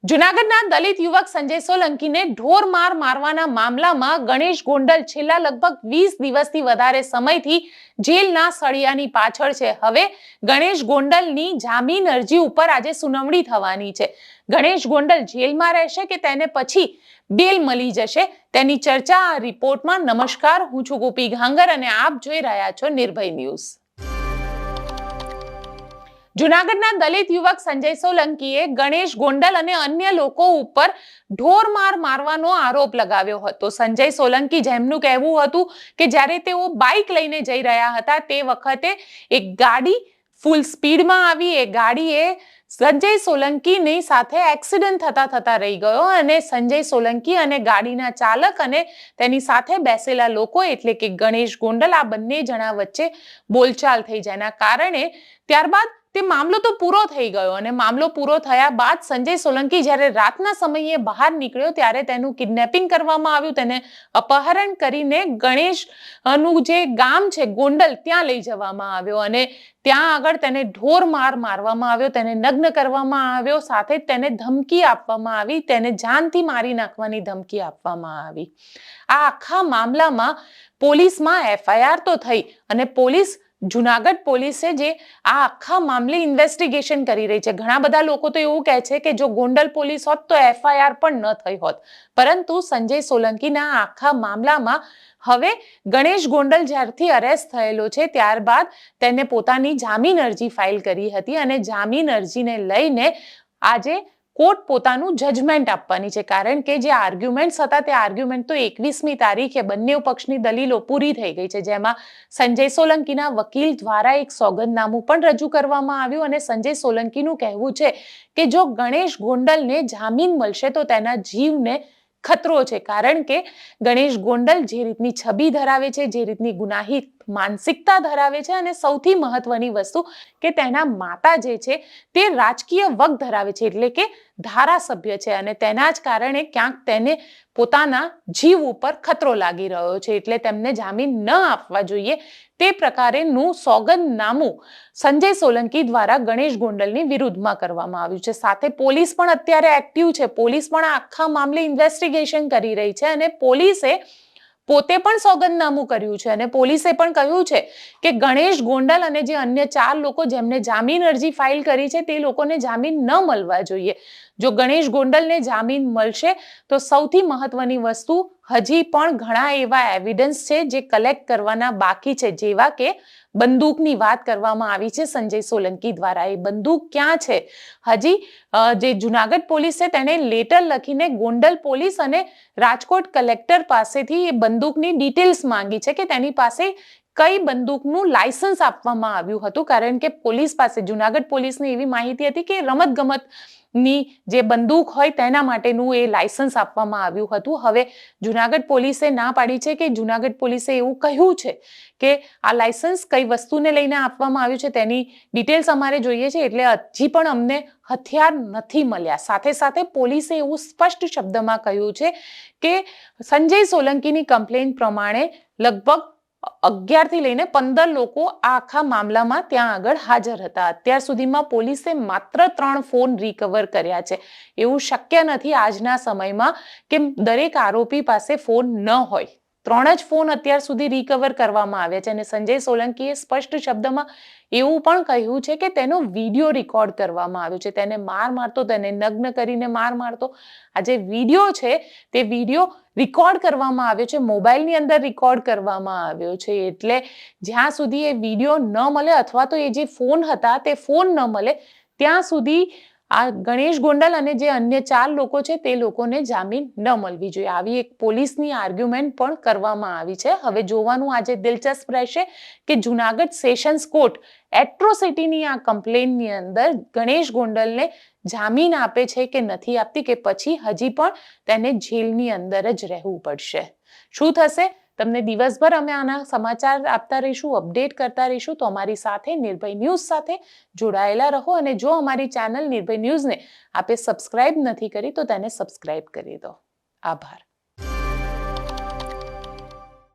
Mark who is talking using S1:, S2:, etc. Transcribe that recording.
S1: જૂનાગઢના દલિત યુવક સંજય સોલંકીને ઢોર માર મારવાના મામલામાં ગણેશ ગોંડલ છેલ્લા લગભગ 20 દિવસથી વધારે સમયથી જેલના સળિયાની પાછળ છે। હવે ગણેશ ગોંડલની જામીન અરજી ઉપર આજે સુનાવણી થવાની છે। ગણેશ ગોંડલ જેલમાં રહેશે કે તેને પછી બેલ મળી જશે તેની ચર્ચા આ રિપોર્ટમાં। નમસ્કાર, હું છું ગોપી ઘાંગર અને આપ જોઈ રહ્યા છો નિર્ભય ન્યૂઝ। જૂનાગઢના દલિત યુવક સંજય સોલંકીએ ગણેશ ગોંડલ અને અન્ય લોકો ઉપર ઢોર માર મારવાનો આરોપ લગાવ્યો હતો। સંજય સોલંકી જેમનું કહેવું હતું કે જ્યારે તેઓ બાઇક લઈને જઈ રહ્યા હતા તે વખતે એક ગાડી ફૂલ સ્પીડમાં આવી। એ ગાડીએ સંજય સોલંકીની સાથે એક્સિડન્ટ થતા રહી ગયો અને સંજય સોલંકી અને ગાડીના ચાલક અને તેની સાથે બેસેલા લોકો એટલે કે ગણેશ ગોંડલ આ બંને જણા વચ્ચે બોલચાલ થઈ, જેના કારણે ત્યારબાદ તે મામલો તો પૂરો થઈ ગયો અને મામલો પૂરો થયા બાદ સંજય સોલંકી જ્યારે રાતના સમયે બહાર નીકળ્યો ત્યારે તેનું કિડનેપિંગ કરવામાં આવ્યું। તેને અપહરણ કરીને ગણેશનું જે ગામ છે ગોંડલ ત્યાં લઈ જવામાં આવ્યો અને ત્યાં આગળ તેને ઢોર માર મારવામાં આવ્યો, તેને નગ્ન કરવામાં આવ્યો, સાથે તેને ધમકી આપવામાં આવી, તેને જાનથી મારી નાખવાની ધમકી આપવામાં આવી। આ આખા મામલામાં પોલીસમાં એફઆઈઆર તો થઈ અને જૂનાગઢ પોલીસે જે આ આખા મામલે ઇન્વેસ્ટિગેશન કરી રહી છે। ઘણા બધા લોકો તો એવું કહે છે કે જો ગોંડલ પોલીસ હોત તો એફઆઈઆર પણ ન થઈ હોત, પરંતુ સંજય સોલંકીના આખા મામલામાં હવે ગણેશ ગોંડલ જ્યારથી અરેસ્ટ થયેલો છે ત્યારબાદ તેને પોતાની જામીન અરજી ફાઇલ કરી હતી અને જામીન અરજીને લઈને આજે કોર્ટ પોતાનું જજમેન્ટ આપવાની છે, કારણ કે જે આર્ગ્યુમેન્ટ્સ હતા તે આર્ગ્યુમેન્ટ તો 21મી તારીખે બંને પક્ષની દલીલો પૂરી થઈ ગઈ છે, જેમાં સંજય સોલંકીના વકીલ દ્વારા એક સોગંદનામું પણ રજૂ કરવામાં આવ્યું અને સંજય સોલંકીનું કહેવું છે કે જો ગણેશ ગોંડલને જામીન મળશે તો તેના જીવને ખતરો છે, કારણ કે ગણેશ ગોંડલ જે રીતની છબી ધરાવે છે, જે રીતની ગુનાહી માનસિકતા ધરાવે છે અને સૌથી મહત્વની વસ્તુ કે તેના માતા જે છે તે રાજકીય વગ ધરાવે છે, એટલે કે ધારાસભ્ય છે અને તેના જ કારણે ક્યાંક તેને પોતાના જીવ ઉપર ખતરો લાગી રહ્યો છે, એટલે તેમને જામીન ન આપવા જોઈએ તે પ્રકારેનું સોગંદનામું સંજય સોલંકી દ્વારા ગણેશ ગોંડલની વિરુદ્ધમાં કરવામાં આવ્યું છે। સાથે પોલીસ પણ અત્યારે એક્ટિવ છે, પોલીસ પણ આખા મામલે ઇન્વેસ્ટિગેશન કરી રહી છે અને પોલીસે પોતે પણ સોગંદનામું કર્યું છે અને પોલીસે પણ કહ્યું છે કે ગણેશ ગોંડલ અને જે અન્ય 4 લોકો જેમને જામીન અરજી ફાઇલ કરી છે તે લોકોને જામીન ન મળવા જોઈએ। જો ગણેશ ગોંડલને જામીન મળશે તો સૌથી મહત્વની વસ્તુ હજી પણ ઘણા એવા એવિડન્સ છે જે કલેક્ટ કરવાના બાકી છે, જેવા કે બંદૂકની વાત કરવામાં આવી છે સંજય સોલંકી દ્વારા। એ બંદૂક ક્યાં છે? હજી જે જૂનાગઢ પોલીસ છે તેને લેટર લખીને ગોંડલ પોલીસ અને રાજકોટ કલેક્ટર પાસેથી એ બંદૂકની ડિટેલ્સ માંગી છે કે તેની પાસે કઈ બંદૂકનું લાયસન્સ આપવામાં આવ્યું હતું, કારણ કે પોલીસ પાસે જૂનાગઢ પોલીસને એવી માહિતી હતી કે રમતગમતની જે બંદૂક હોય તેના માટેનું એ લાયસન્સ આપવામાં આવ્યું હતું। હવે જૂનાગઢ પોલીસે ના પાડી છે કે જૂનાગઢ પોલીસે એવું કહ્યું છે કે આ લાયસન્સ કઈ વસ્તુને લઈને આપવામાં આવ્યું છે તેની ડિટેલ્સ અમારે જોઈએ છે, એટલે હજી પણ અમને હથિયાર નથી મળ્યા। સાથે સાથે પોલીસે એવું સ્પષ્ટ શબ્દમાં કહ્યું છે કે સંજય સોલંકીની કમ્પ્લેન્ટ પ્રમાણે લગભગ 11 થી લઈને 15 લોકો આ આખા મામલામાં ત્યાં આગળ હાજર હતા। અત્યાર સુધીમાં પોલીસે માત્ર 3 ફોન રિકવર કર્યા છે। એવું શક્ય નથી આજના સમયમાં કે દરેક આરોપી પાસે ફોન ન હોય, 3 જ ફોન અત્યાર સુધી રિકવર કરવામાં આવ્યા છે અને સંજય સોલંકીએ સ્પષ્ટ શબ્દમાં એવું પણ કહ્યું છે કે તેનો વિડીયો રેકોર્ડ કરવામાં આવ્યો છે, તેને માર મારતો, તેને નગ્ન કરીને માર મારતો આ જે વિડીયો છે તે વિડીયો રેકોર્ડ કરવામાં આવ્યો છે, મોબાઈલની અંદર રેકોર્ડ કરવામાં આવ્યો છે। એટલે જ્યાં સુધી એ વિડીયો ન મળે અથવા તો એ જે ફોન હતા તે ફોન ન મળે ત્યાં સુધી આ ગણેશ ગોંડલ અને જે અન્ય 4 લોકો છે તે લોકોને જામીન ન મળવી જોઈએ, આવી એક પોલીસની આર્ગ્યુમેન્ટ પણ કરવામાં આવી છે। હવે જોવાનું આજે દિલચસ્પ રહેશે કે જૂનાગઢ સેશન્સ કોર્ટ એટ્રોસિટીની આ કમ્પ્લેનની અંદર ગણેશ ગોંડલને જામીન આપે છે કે નથી આપતી, કે પછી હજી પણ તેને જેલની અંદર જ રહેવું પડશે। શું થશે? તમને દિવસભર અમે આના સમાચાર આપતા રહીશું, અપડેટ કરતા રહીશું, તો અમારી સાથે નિર્ભય ન્યૂઝ સાથે જોડાયેલા રહો અને જો અમારી ચેનલ નિર્ભય ન્યૂઝને આપે સબસ્ક્રાઇબ નથી કરી તો તેને સબસ્ક્રાઇબ કરી દો। આભાર।